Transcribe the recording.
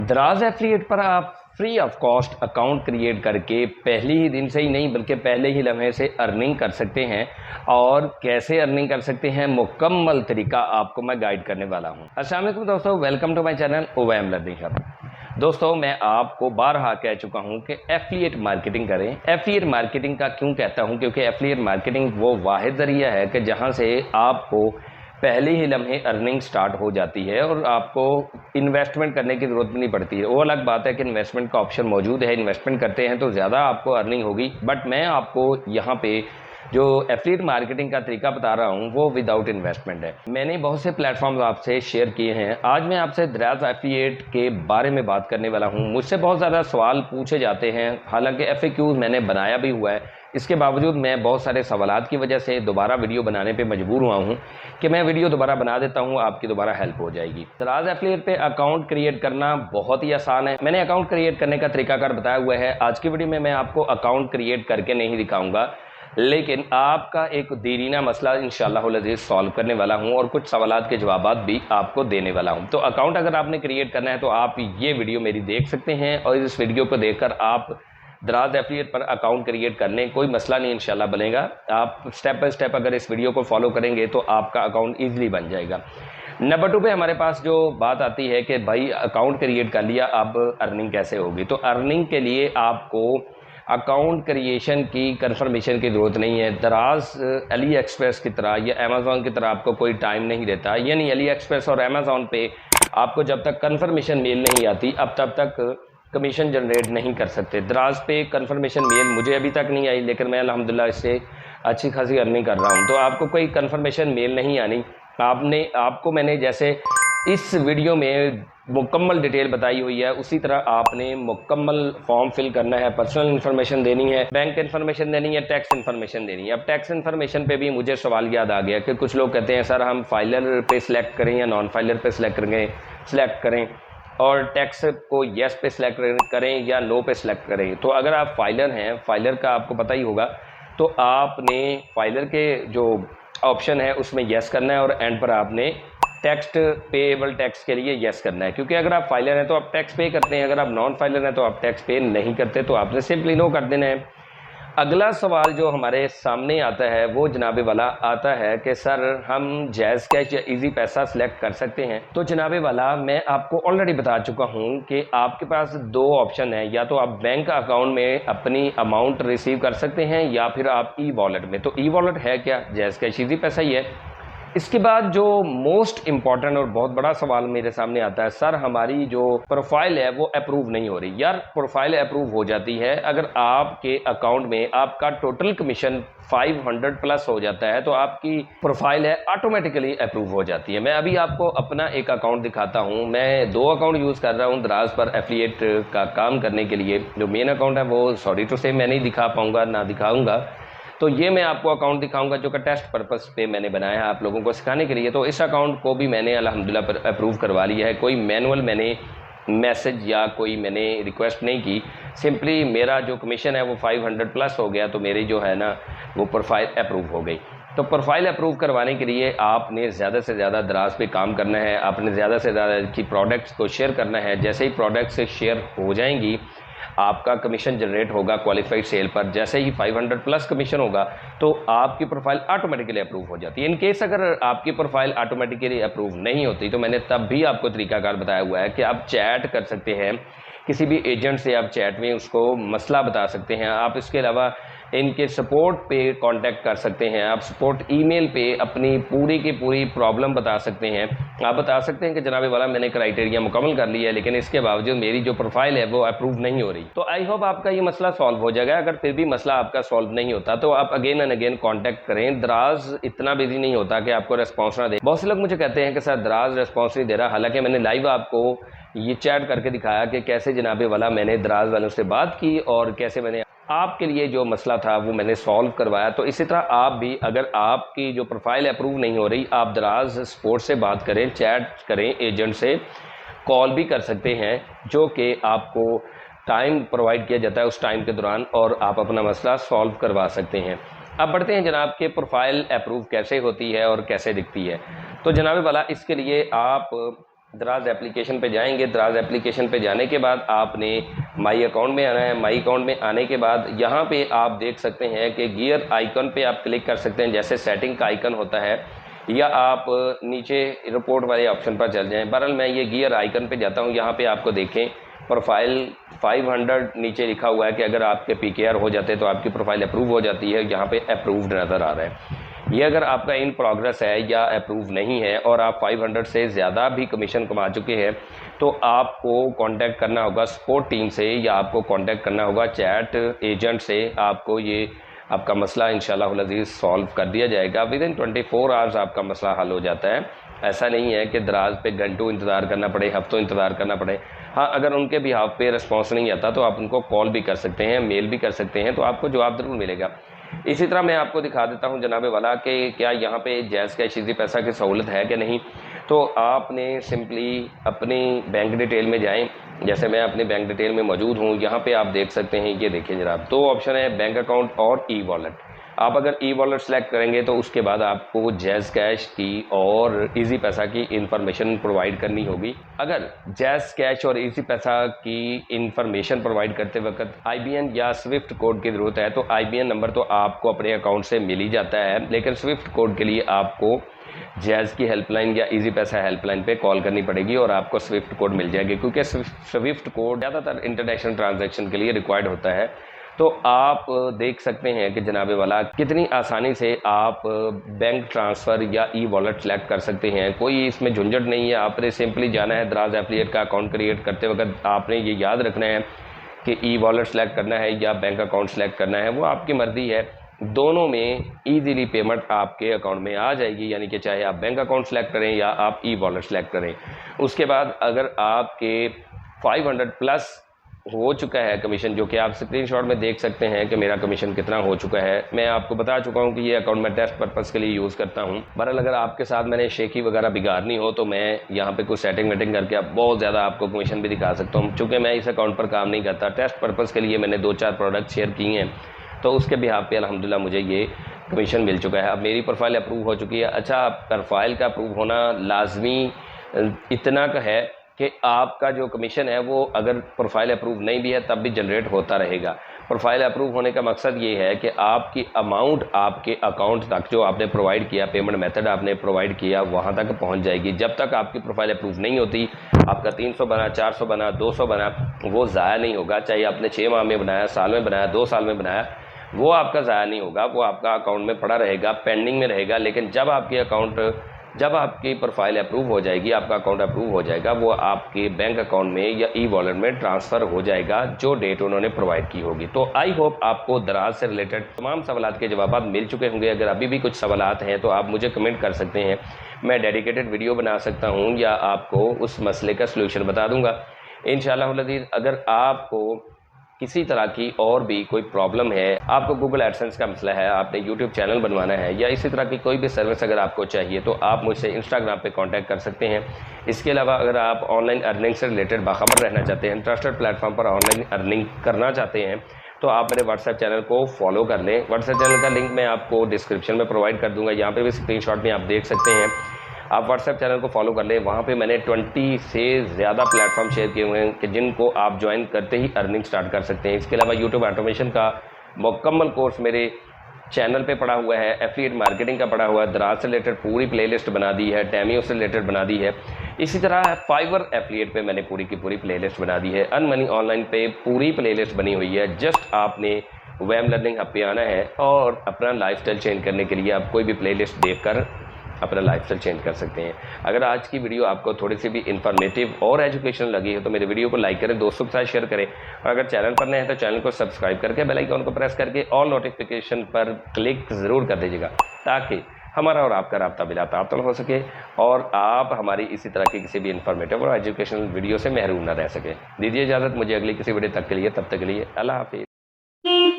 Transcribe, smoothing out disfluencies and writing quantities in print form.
दराज एफिलिएट पर आप free of cost account create करके पहले ही दिन से ही नहीं बल्कि पहले ही लम्हे से अर्निंग कर सकते हैं। और कैसे अर्निंग कर सकते हैं मुकम्मल तरीका आपको मैं गाइड करने वाला हूं। अस्सलाम वालेकुम दोस्तों, welcome to my channel OYM learning hub. दोस्तों, मैं आपको बारहा कह चुका हूं कि एफिलिएट मार्केटिंग करें। एफिलिएट मार्केटिंग का क्यों कहता हूं? क्योंकि एफिलिएट मार्केटिंग वो वाहिद ज़रिया है कि जहां से आपको पहले ही लम्हे अर्निंग स्टार्ट हो जाती है और आपको इन्वेस्टमेंट करने की ज़रूरत भी नहीं पड़ती है। वो अलग बात है कि इन्वेस्टमेंट का ऑप्शन मौजूद है, इन्वेस्टमेंट करते हैं तो ज़्यादा आपको अर्निंग होगी। बट मैं आपको यहाँ पे जो एफिलिएट मार्केटिंग का तरीका बता रहा हूँ वो विदाउट इन्वेस्टमेंट है। मैंने बहुत से प्लेटफॉर्म्स आपसे शेयर किए हैं। आज मैं आपसे दराज एफिलिएट के बारे में बात करने वाला हूँ। मुझसे बहुत ज़्यादा सवाल पूछे जाते हैं, हालांकि FAQ मैंने बनाया भी हुआ है। इसके बावजूद मैं बहुत सारे सवालात की वजह से दोबारा वीडियो बनाने पे मजबूर हुआ हूँ कि मैं वीडियो दोबारा बना देता हूँ, आपकी दोबारा हेल्प हो जाएगी। दराज एफिलिएट पे अकाउंट क्रिएट करना बहुत ही आसान है। मैंने अकाउंट क्रिएट करने का तरीकाकार बताया हुआ है। आज की वीडियो में मैं आपको अकाउंट क्रिएट करके नहीं दिखाऊंगा, लेकिन आपका एक देरीना मसला इंशाअल्लाह अज़ीज़ सॉल्व करने वाला हूं और कुछ सवालात के जवाबात भी आपको देने वाला हूं। तो अकाउंट अगर आपने क्रिएट करना है तो आप ये वीडियो मेरी देख सकते हैं और इस वीडियो को देखकर आप दराज एफिलिएट पर अकाउंट क्रिएट करने कोई मसला नहीं इंशाल्लाह बनेगा। आप स्टेप बाय स्टेप अगर इस वीडियो को फॉलो करेंगे तो आपका अकाउंट ईजिली बन जाएगा। नंबर 2 पे हमारे पास जो बात आती है कि भाई अकाउंट क्रिएट कर लिया, अब अर्निंग कैसे होगी? तो अर्निंग के लिए आपको अकाउंट क्रिएशन की कंफर्मेशन की ज़रूरत नहीं है। दराज अली एक्सप्रेस की तरह या अमेज़ॉन की तरह आपको कोई टाइम नहीं देता, यानी अली एक्सप्रेस और अमेज़ॉन पे आपको जब तक कंफर्मेशन मेल नहीं आती अब तब तक कमीशन जनरेट नहीं कर सकते। दराज पे कंफर्मेशन मेल मुझे अभी तक नहीं आई, लेकिन मैं अल्हम्दुलिल्लाह इससे अच्छी खासी अर्निंग कर रहा हूँ। तो आपको कोई कंफर्मेशन मेल नहीं आनी। आपको मैंने जैसे इस वीडियो में मुकम्मल डिटेल बताई हुई है, उसी तरह आपने मुकम्मल फॉर्म फिल करना है। पर्सनल इन्फॉर्मेशन देनी है, बैंक इन्फॉर्मेशन देनी है, टैक्स इन्फॉर्मेशन देनी है। अब टैक्स इन्फॉर्मेशन पे भी मुझे सवाल याद आ गया कि कुछ लोग कहते हैं सर हम फाइलर पे सिलेक्ट करें या नॉन फाइलर पे सिलेक्ट करें और टैक्स को येस पे सिलेक्ट करें या नो पे सिलेक्ट करें। तो अगर आप फाइलर हैं, फाइलर का आपको पता ही होगा, तो आपने फाइलर के जो ऑप्शन है उसमें येस करना है और एंड पर आपने टैक्स पेएबल टैक्स के लिए येस करना है। क्योंकि अगर आप फाइलर हैं तो आप टैक्स पे करते हैं, अगर आप नॉन फाइलर हैं तो आप टैक्स पे नहीं करते, तो आपने सिंपली नो कर देना है। अगला सवाल जो हमारे सामने आता है वो जनाबे वाला आता है कि सर हम जैज़ कैश या इजी पैसा सिलेक्ट कर सकते हैं? तो जनाबे वाला मैं आपको ऑलरेडी बता चुका हूं कि आपके पास दो ऑप्शन है, या तो आप बैंक अकाउंट में अपनी अमाउंट रिसीव कर सकते हैं या फिर आप ई वॉलेट में। तो ई वॉलेट है क्या? जैज़ कैश इजी पैसा ही है। इसके बाद जो मोस्ट इंपॉर्टेंट और बहुत बड़ा सवाल मेरे सामने आता है, सर हमारी जो प्रोफाइल है वो अप्रूव नहीं हो रही। यार प्रोफाइल अप्रूव हो जाती है अगर आपके अकाउंट में आपका टोटल कमीशन 500 प्लस हो जाता है, तो आपकी प्रोफाइल है ऑटोमेटिकली अप्रूव हो जाती है। मैं अभी आपको अपना एक अकाउंट दिखाता हूं। मैं 2 अकाउंट यूज़ कर रहा हूं दराज पर एफिलिएट का काम करने के लिए। जो मेन अकाउंट है वो सॉरी टू से मैं नहीं दिखा पाऊँगा, ना दिखाऊँगा। तो ये मैं आपको अकाउंट दिखाऊंगा जो कि टेस्ट पर्पस पे मैंने बनाया है आप लोगों को सिखाने के लिए। तो इस अकाउंट को भी मैंने अल्हम्दुलिल्लाह पर अप्रूव करवा लिया है। कोई मैनुअल मैंने मैसेज या कोई मैंने रिक्वेस्ट नहीं की, सिंपली मेरा जो कमीशन है वो 500 प्लस हो गया तो मेरी जो है ना वो प्रोफाइल अप्रूव हो गई। तो प्रोफाइल अप्रूव करवाने के लिए आपने ज़्यादा से ज़्यादा दराज पे काम करना है। आपने ज़्यादा से ज़्यादा की प्रोडक्ट्स को शेयर करना है। जैसे ही प्रोडक्ट्स शेयर हो जाएंगी आपका कमीशन जनरेट होगा क्वालिफाइड सेल पर। जैसे ही 500 प्लस कमीशन होगा तो आपकी प्रोफाइल ऑटोमेटिकली अप्रूव हो जाती है। इन केस अगर आपकी प्रोफाइल ऑटोमेटिकली अप्रूव नहीं होती तो मैंने तब भी आपको तरीकाकार बताया हुआ है कि आप चैट कर सकते हैं किसी भी एजेंट से, आप चैट में उसको मसला बता सकते हैं। आप इसके अलावा इनके सपोर्ट पे कांटेक्ट कर सकते हैं। आप सपोर्ट ईमेल पे अपनी पूरी की पूरी प्रॉब्लम बता सकते हैं। आप बता सकते हैं कि जनाबे वाला मैंने क्राइटेरिया मुकम्मल कर लिया है, लेकिन इसके बावजूद मेरी जो प्रोफाइल है वो अप्रूव नहीं हो रही। तो आई होप आपका ये मसला सॉल्व हो जाएगा। अगर फिर भी मसला आपका सॉल्व नहीं होता तो आप अगेन एंड अगेन कॉन्टैक्ट करें। दराज इतना बिजी नहीं होता कि आपको रेस्पॉन्स ना दे। बहुत से लोग मुझे कहते हैं कि सर दराज रेस्पॉन्स नहीं दे रहा, हालांकि मैंने लाइव आपको ये चैट करके दिखाया कि कैसे जनाबे वाला मैंने दराज वालों से बात की और कैसे मैंने आपके लिए जो मसला था वो मैंने सॉल्व करवाया। तो इसी तरह आप भी, अगर आपकी जो प्रोफाइल अप्रूव नहीं हो रही, आप दराज सपोर्ट से बात करें, चैट करें, एजेंट से कॉल भी कर सकते हैं, जो कि आपको टाइम प्रोवाइड किया जाता है उस टाइम के दौरान, और आप अपना मसला सॉल्व करवा सकते हैं। अब बढ़ते हैं जनाब के प्रोफाइल अप्रूव कैसे होती है और कैसे दिखती है। तो जनाब वाला इसके लिए आप दराज एप्लीकेशन पे जाएंगे। दराज एप्लीकेशन पे जाने के बाद आपने माई अकाउंट में आना है। माई अकाउंट में आने के बाद यहाँ पे आप देख सकते हैं कि गियर आइकन पे आप क्लिक कर सकते हैं, जैसे सेटिंग का आइकन होता है, या आप नीचे रिपोर्ट वाले ऑप्शन पर चल जाएं। बहरहाल मैं ये गियर आइकन पे जाता हूँ। यहाँ पे आपको देखें प्रोफाइल 500 नीचे लिखा हुआ है कि अगर आपके PKR हो जाते तो आपकी प्रोफाइल अप्रूव हो जाती है। यहाँ पे अप्रूव्ड नज़र आ रहा है। ये अगर आपका इन प्रोग्रेस है या अप्रूव नहीं है और आप 500 से ज़्यादा भी कमीशन कमा चुके हैं तो आपको कांटेक्ट करना होगा सपोर्ट टीम से, या आपको कांटेक्ट करना होगा चैट एजेंट से। आपको ये आपका मसला इंशाल्लाह अज़ीज़ सॉल्व कर दिया जाएगा। विद इन 24 आवर्स आपका मसला हल हो जाता है। ऐसा नहीं है कि दराज पे घंटों इंतज़ार करना पड़े, हफ्तों इंतज़ार करना पड़े। हाँ, अगर उनके भी हाथ पे रिस्पॉन्स नहीं आता तो आप उनको कॉल भी कर सकते हैं, मेल भी कर सकते हैं, तो आपको जवाब ज़रूर मिलेगा। इसी तरह मैं आपको दिखा देता हूं जनाबे वाला कि क्या यहाँ पे जैज़ कैश इजी पैसा की सहूलत है कि नहीं। तो आपने सिंपली अपनी बैंक डिटेल में जाएं। जैसे मैं अपनी बैंक डिटेल में मौजूद हूँ, यहाँ पे आप देख सकते हैं, ये देखिए जनाब, दो ऑप्शन है, बैंक अकाउंट और ई वॉलेट। आप अगर ई वॉलेट सेलेक्ट करेंगे तो उसके बाद आपको जैज़ कैश की और इजी पैसा की इंफॉर्मेशन प्रोवाइड करनी होगी। अगर जैज़ कैश और इजी पैसा की इंफॉर्मेशन प्रोवाइड करते वक्त IBN या स्विफ्ट कोड की ज़रूरत है तो IBN नंबर तो आपको अपने अकाउंट से मिल ही जाता है, लेकिन स्विफ्ट कोड के लिए आपको जैज़ की हेल्पलाइन या इजी पैसा हेल्पलाइन पे कॉल करनी पड़ेगी और आपको स्विफ्ट कोड मिल जाएगी, क्योंकि स्विफ्ट कोड ज़्यादातर इंटरनेशनल ट्रांजैक्शन के लिए रिक्वायर्ड होता है। तो आप देख सकते हैं कि जनाबे वाला कितनी आसानी से आप बैंक ट्रांसफ़र या ई वॉलेट सेलेक्ट कर सकते हैं। कोई इसमें झंझट नहीं है। आपने सिंपली जाना है, दराज एफिलिएट का अकाउंट क्रिएट करते वक्त आपने ये याद रखना है कि ई वॉलेट सेलेक्ट करना है या बैंक अकाउंट सेलेक्ट करना है, वो आपकी मर्ज़ी है। दोनों में ईजीली पेमेंट आपके अकाउंट में आ जाएगी, यानी कि चाहे आप बैंक अकाउंट सेलेक्ट करें या आप ई वॉलेट सेलेक्ट करें। उसके बाद अगर आपके 500 प्लस हो चुका है कमीशन, जो कि आप स्क्रीनशॉट में देख सकते हैं कि मेरा कमीशन कितना हो चुका है। मैं आपको बता चुका हूं कि ये अकाउंट मैं टेस्ट पर्पज़ के लिए यूज़ करता हूं। बहरहाल अगर आपके साथ मैंने शेकी वगैरह बिगाड़नी हो तो मैं यहां पे कुछ सेटिंग वेटिंग करके आप बहुत ज़्यादा आपको कमीशन भी दिखा सकता हूं। चूँकि मैं इस अकाउंट पर काम नहीं करता, टेस्ट पर्पज़ के लिए मैंने 2-4 प्रोडक्ट शेयर किए हैं, तो उसके बिहाफ पे अल्हम्दुलिल्लाह मुझे ये कमीशन मिल चुका है। अब मेरी प्रोफाइल अप्रूव हो चुकी है। अच्छा, प्रोफाइल का अप्रूव होना लाजमी इतना का है कि आपका जो कमीशन है वो अगर प्रोफाइल अप्रूव नहीं भी है तब भी जनरेट होता रहेगा। प्रोफाइल अप्रूव होने का मकसद ये है कि आपकी अमाउंट आपके अकाउंट तक जो आपने प्रोवाइड किया, पेमेंट मेथड आपने प्रोवाइड किया, वहाँ तक पहुँच जाएगी। जब तक आपकी प्रोफाइल अप्रूव नहीं होती, आपका 300 बना, 400 बना, 200 बना, वो ज़ाया नहीं होगा। चाहे आपने 6 माह में बनाया, साल में बनाया, 2 साल में बनाया, वो आपका ज़ाया नहीं होगा। वो आपका अकाउंट में पड़ा रहेगा, पेंडिंग में रहेगा। लेकिन जब आपकी प्रोफाइल अप्रूव हो जाएगी, आपका अकाउंट अप्रूव हो जाएगा, वो आपके बैंक अकाउंट में या ई वॉलेट में ट्रांसफ़र हो जाएगा जो डेट उन्होंने प्रोवाइड की होगी। तो आई होप आपको दराज से रिलेटेड तमाम सवालात के जवाब मिल चुके होंगे। अगर अभी भी कुछ सवालात हैं तो आप मुझे कमेंट कर सकते हैं, मैं डेडिकेटेड वीडियो बना सकता हूँ या आपको उस मसले का सलूशन बता दूँगा इंशाअल्लाह अज़ीज़। अगर आपको किसी तरह की और भी कोई प्रॉब्लम है, आपको गूगल एडसेंस का मसला है, आपने यूट्यूब चैनल बनवाना है, या इसी तरह की कोई भी सर्विस अगर आपको चाहिए तो आप मुझसे इंस्टाग्राम पे कांटेक्ट कर सकते हैं। इसके अलावा अगर आप ऑनलाइन अर्निंग से रिलेटेड बाखबर रहना चाहते हैं, इंटरेस्टेड प्लेटफॉर्म पर ऑनलाइन अर्निंग करना चाहते हैं, तो आप मेरे व्हाट्सएप चैनल को फॉलो कर लें। व्हाट्सएप चैनल का लिंक मैं आपको डिस्क्रिप्शन में प्रोवाइड कर दूँगा। यहाँ पर भी स्क्रीनशॉट में आप देख सकते हैं। आप व्हाट्सएप चैनल को फॉलो कर लें। वहाँ पे मैंने 20 से ज़्यादा प्लेटफॉर्म शेयर किए हुए हैं कि जिनको आप ज्वाइन करते ही अर्निंग स्टार्ट कर सकते हैं। इसके अलावा यूट्यूब ऑटोमेशन का मुकम्मल कोर्स मेरे चैनल पे पड़ा हुआ है, एफिलिएट मार्केटिंग का पड़ा हुआ है, दराज से रिलेटेड पूरी प्लेलिस्ट बना दी है, टेमियो से रिलेटेड बना दी है। इसी तरह फाइवर एफिलिएट पे मैंने पूरी की पूरी प्लेलिस्ट बना दी है। अनमनी ऑनलाइन पे पूरी प्लेलिस्ट बनी हुई है। जस्ट आपने वेब लर्निंग हब पे आना है और अपना लाइफस्टाइल चेंज करने के लिए आप कोई भी प्लेलिस्ट देखकर अपना लाइफस्टाइल चेंज कर सकते हैं। अगर आज की वीडियो आपको थोड़ी सी भी इंफॉर्मेटिव और एजुकेशनल लगी है तो मेरे वीडियो को लाइक करें, दोस्तों के साथ शेयर करें, और अगर चैनल पर नए हैं तो चैनल को सब्सक्राइब करके बेल आइकन को प्रेस करके ऑल नोटिफिकेशन पर क्लिक ज़रूर कर दीजिएगा, ताकि हमारा और आपका राब्ता बिलाताअतुल हो सके और आप हमारी इसी तरह की किसी भी इंफॉर्मेटिव और एजुकेशनल वीडियो से महरूम न रह सके। दीजिए इजाज़त मुझे अगली किसी वीडियो तक के लिए, तब तक के लिए अल्लाह हाफिज़।